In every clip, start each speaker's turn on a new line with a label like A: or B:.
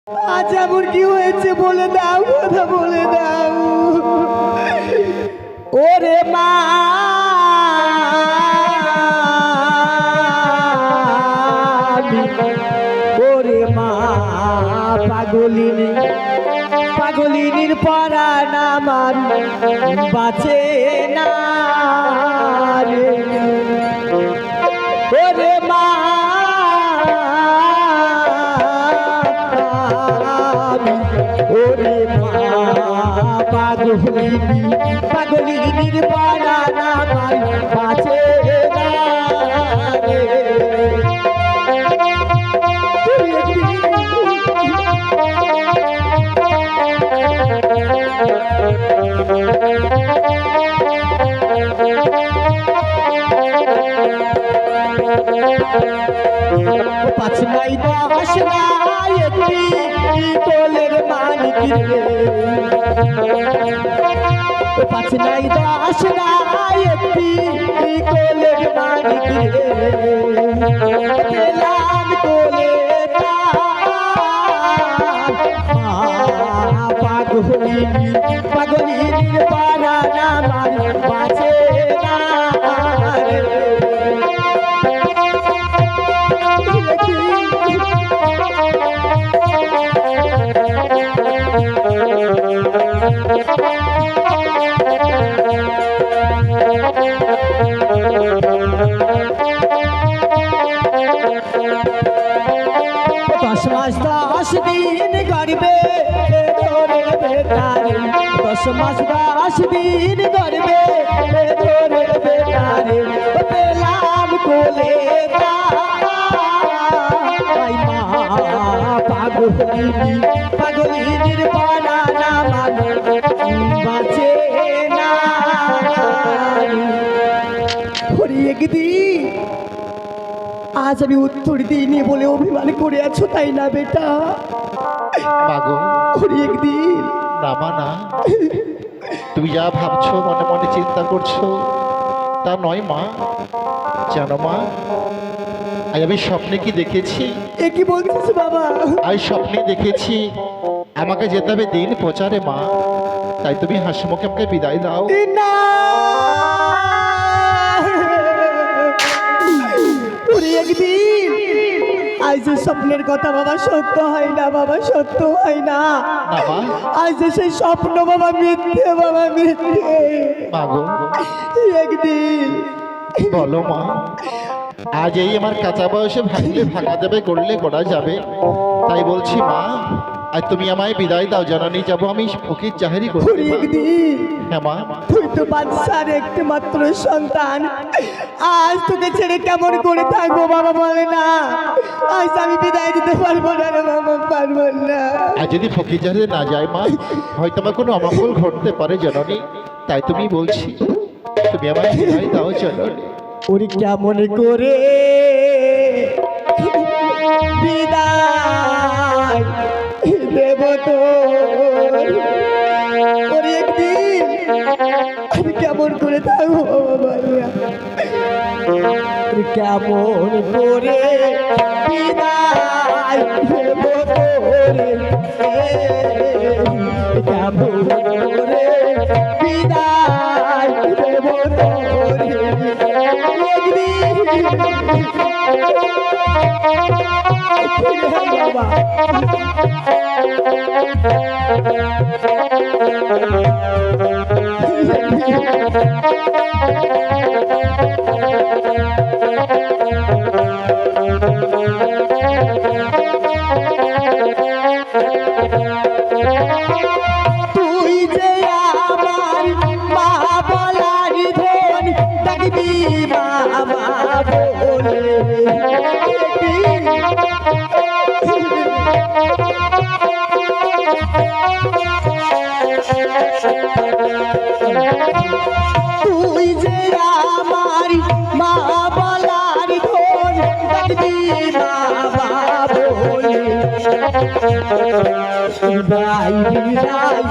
A: আজ এমন কি হয়েছে বলে দাও, কথা বলে দাও। ওরে মা ওরে মা পাগলিনী, পাগলিনীর পরাণ আমার বাঁচে না রে। ওরে মা ওরে মা পাগলিনী, পাগলিনীর পরাণ আমার বাঁচে না রে। পাঁচ নাই দশ নাই একটি তোলের মানিক রে। পাঁচ নাই দশ নাই একটি তোলের মানিক রে। পেলাম কোলে পাগলিনী, পাগলিনীর পরাণ আমার বাঁচে না রে। দশ মাস 10 দিন গর্বে ধরে বেটারে, 10 মাস 10 দিন গর্বে ধরে বেটারে। পেলাম কোলে তাই মা পাগলিনী, পাগলিনীর পরাণ আমার বাঁচে না। একদিন আজ আমি উত্তর দিইনি বলে অভিমান করে আছো তাই না বেটা?
B: মাগো
A: একদিন
B: না মা না, তুমি যা ভাবছো মনে মনে চিন্তা করছো তা নয় মা। জানো মা, আজ আমি স্বপ্নে কি দেখেছি?
A: এ কি বলছিস বাবা?
B: আজ স্বপ্নে দেখেছি আমাকে যেতে হবে দিন প্রচারে মা। তাই তুমি হাসিমুখে আমাকে বিদায় দাও।
A: না একদিন আজ যে স্বপ্নের কথা বাবা সত্য হয় না, বাবা সত্য হয় না।
B: না মা,
A: আজ যে সেই স্বপ্ন বাবা মিথ্যে, বাবা মিথ্যে।
B: মাগো
A: একদিন
B: বলো মা, আজ এই আমার কাঁচা বয়সে ভাঙলে ভাঙা যাবে, গড়লে গড়া যাবে। তাই বলছি মা, আজ তুমি আমায় বিদায় দাও। জানানি যাবো আমি ফকির জাহেরি করতে।
A: একদিন
B: হ্যাঁ মা,
A: তুই তো বাদশার একটি মাত্র সন্তান, আজ তোকে ছেড়ে কেমন করে থাকবো বাবা বলে না? আজ আমি বিদায় দিতে পারবো না রে বাবা, পারবো না।
B: আর যদি ফকির জাহেরি না যায় মা, হয়তো আমার কোনো অমঙ্গল ঘটতে পারে জাননি। তাই তুমি বলছি তুমি আমায় বিদায় দাও জাননি।
A: ওরে কেমন করে বিদায় দেব তো? ওরে একদিন আমি কেমন করে থাকবো বাবা? কেমন করে বিদায় দেব তোরে, কেমন করে বিদায় দেব তোরে। বাবা তুই যে আমার মা বলার ধন, ডাকবি বাবা বলে। তুই যে আমার মা বলার ধন, ডাকবি বাবা বলে। বিদায় বিদায়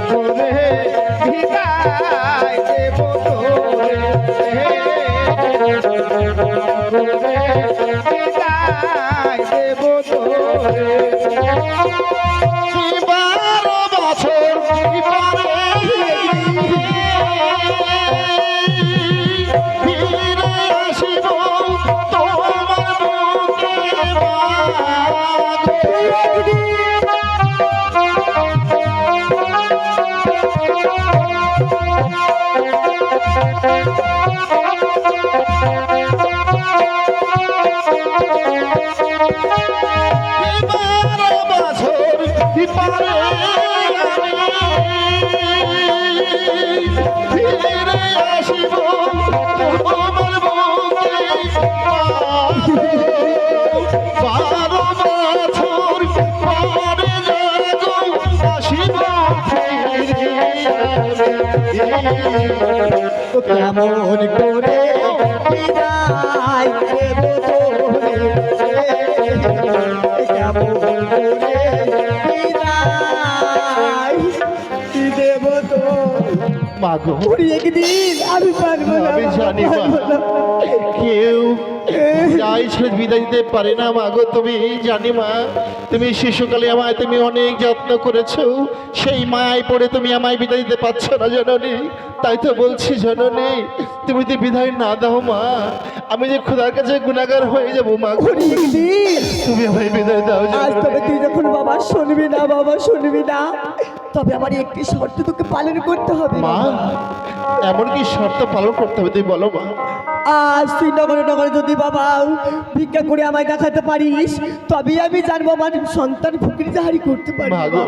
C: তোরে বিদায় দেব তোরে বিদায় দেব তোরে
B: 12 বছর পরে ফিরে আসিব তোমার বুকে
A: কেমন করে বিদায় দেব তোরে কেমন করে বিদায় দেব তো
B: মাগো
A: পুরি একদিন আমি পারবো না
B: আমি
A: বাবা,
B: জানি মা
A: পারবো না।
B: কেউ যাই ছেলে বিদায় দিতে পারে না মাগো তুমি জানি মা তুমি শিশুকালে আমায় তুমি অনেক যত্ন করেছো সেই মায় পড়ে তুমি আমায় বিদায় দিতে পারছো না জননী তাই তো বলছি জননী তুমি যদি বিদায় না দাও মা আমি যে খোদার কাছে গুনাহগার হয়ে যাবো মা গো।
A: পুরি একদিন
B: তুমি আমায় বিদায় দাও
A: আজ
B: জননী।
A: তবে তুই যখন বাবা শুনবি না বাবা শুনবি না তবে আমার একটি শর্ত তোকে পালন করতে হবে
B: মা
A: বাবা।
B: এমন কি শর্ত পালন করতে হবে তুই বলো মা
A: আজ তুই নগরে নগরে যদি বাবা ভিক্ষা করে আমায় দেখাতে পারিস তবে আমি জানবো আমার সন্তান ফকির জাহারি করতে পারি
B: মা গো।
A: বাবা